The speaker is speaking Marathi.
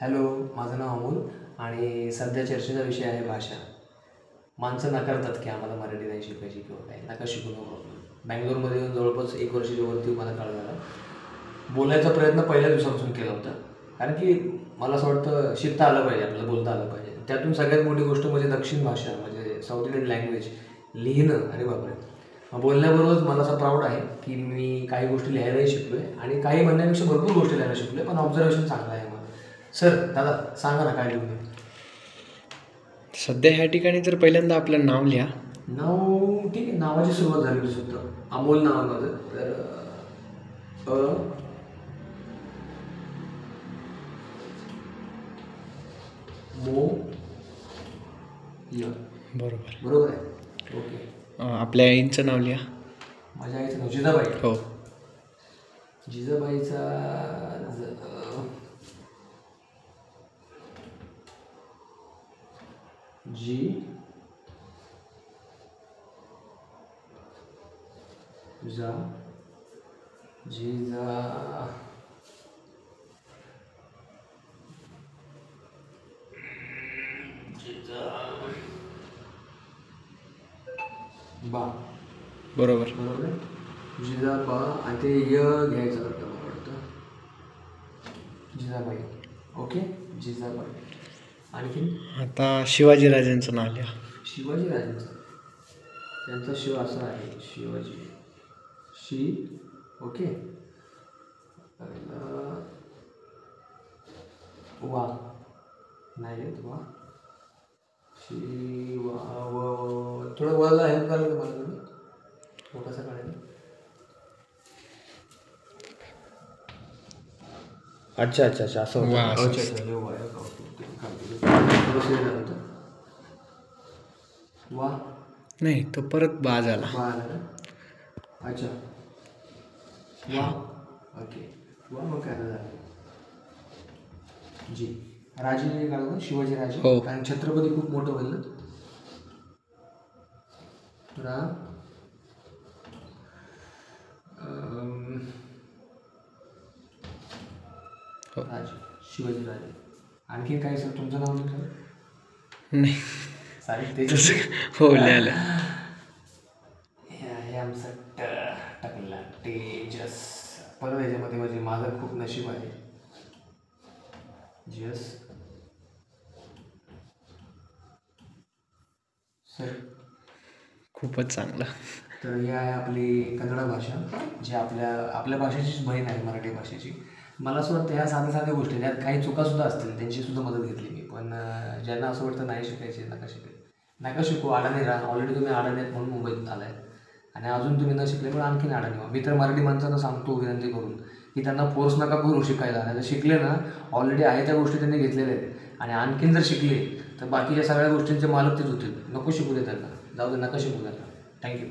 हॅलो, माझं नाव अमोल आणि सध्या चर्चेचा विषय आहे भाषा. माणसं नाकारतात की आम्हाला मराठी नाही शिकायची किंवा काय, नका शिकू नको. बँगलोरमध्ये येऊन जवळपास 1 वर्षाच्या वरती मला काळ झाला. बोलायचा प्रयत्न पहिल्या दिवसापासून केला होता, कारण की मला असं वाटतं शिकता आलं पाहिजे, आपल्याला बोलता आलं पाहिजे. त्यातून सगळ्यात मोठी गोष्ट म्हणजे दक्षिण भाषा, म्हणजे साऊथ इंडियन लँग्वेज लिहिणं. अरे बापरे, बोलण्याबरोबरच मला असं प्राऊड आहे की मी काही गोष्टी लिहायलाही शिकलो आहे आणि काही म्हणण्यापेक्षा भरपूर गोष्टी लिहायला शिकलो आहे. पण ऑब्झर्वेशन चांगलं आहे मला. सर, दादा सांगा ना काय लिहू मी. सध्या ह्या ठिकाणी तर पहिल्यांदा आपलं नाव लिहा. नाव ठीक आहे, नावाची सुरुवात झाली होती सुद्धा. अमोल नाव आहे माझं. तर मो य बरोबर. बरोबर आहे. ओके. आपल्या आईंचं नाव लिहा. माझ्या आईचं नाव जिजाबाई. हो. जिजाबाईचा जी जा जिजा जिजा बा. बरोबर. बरोबर आहे. जिजाबा आणि ते य घ्यायचं वाटतं, मला वाटतं जिजाबाई. ओके, जिजाबाई. आणखी आता शिवाजीराजांचं नाव लिहा. शिवाजीराजांचं, त्यांचा शिव असा आहे, शिवाजी शी. ओके. वा नाही येत, वा शिवा व. थोडं वला हेल्प करायला मला तुम्ही, तो कसा काढायला. अच्छा अच्छा अच्छा, असं होतं. वा, अच्छा असं. अच्छा, वा वा नाही, तो परत बा झाला. वा आला ना. अच्छा, वा. ओके, वा मग काय झालं जी. राजे काढू, शिवाजी राजे. हो. कारण छत्रपती खूप मोठं होईल ना. राजे, शिवाजी राजे. आणखी काय सर, तुमचं नाव लिहिलं नाही, चालेल ते. हो लिहायला. हे आमचं टाकला तेजस. परत याच्यामध्ये म्हणजे माझं खूप नशीब आहे. जस सर. खूपच चांगलं. तर ही आहे आपली कन्नड भाषा, जी आपल्या भाषेचीच बहीण आहे, मराठी भाषेची. मला असं वाटतं ह्या साध्या साध्या गोष्टी, त्यात काही चुकासुद्धा असतील, त्यांचीसुद्धा मदत घेतली मी. पण ज्यांना असं वाटतं नाही शिकायचे, नका शिकू, अडाणी राहा. ऑलरेडी तुम्ही अडाणी आहेत म्हणून मुंबईत आलाय आणि अजून तुम्ही न शिकले पण आणखीन अडाणी व्हा. मी तर मराठी माणसांना सांगतो विनंती करून की त्यांना फोर्स नका करू शिकायला. नाही तर शिकले ना, ऑलरेडी आहे त्या गोष्टी त्यांनी घेतलेल्या आहेत आणि आणखीन जर शिकले तर बाकीच्या सगळ्या गोष्टींचे मालक तेच होतील. नको शिकू दे त्यांना, जाऊ दे, नका शिकू त्यांना. थँक्यू.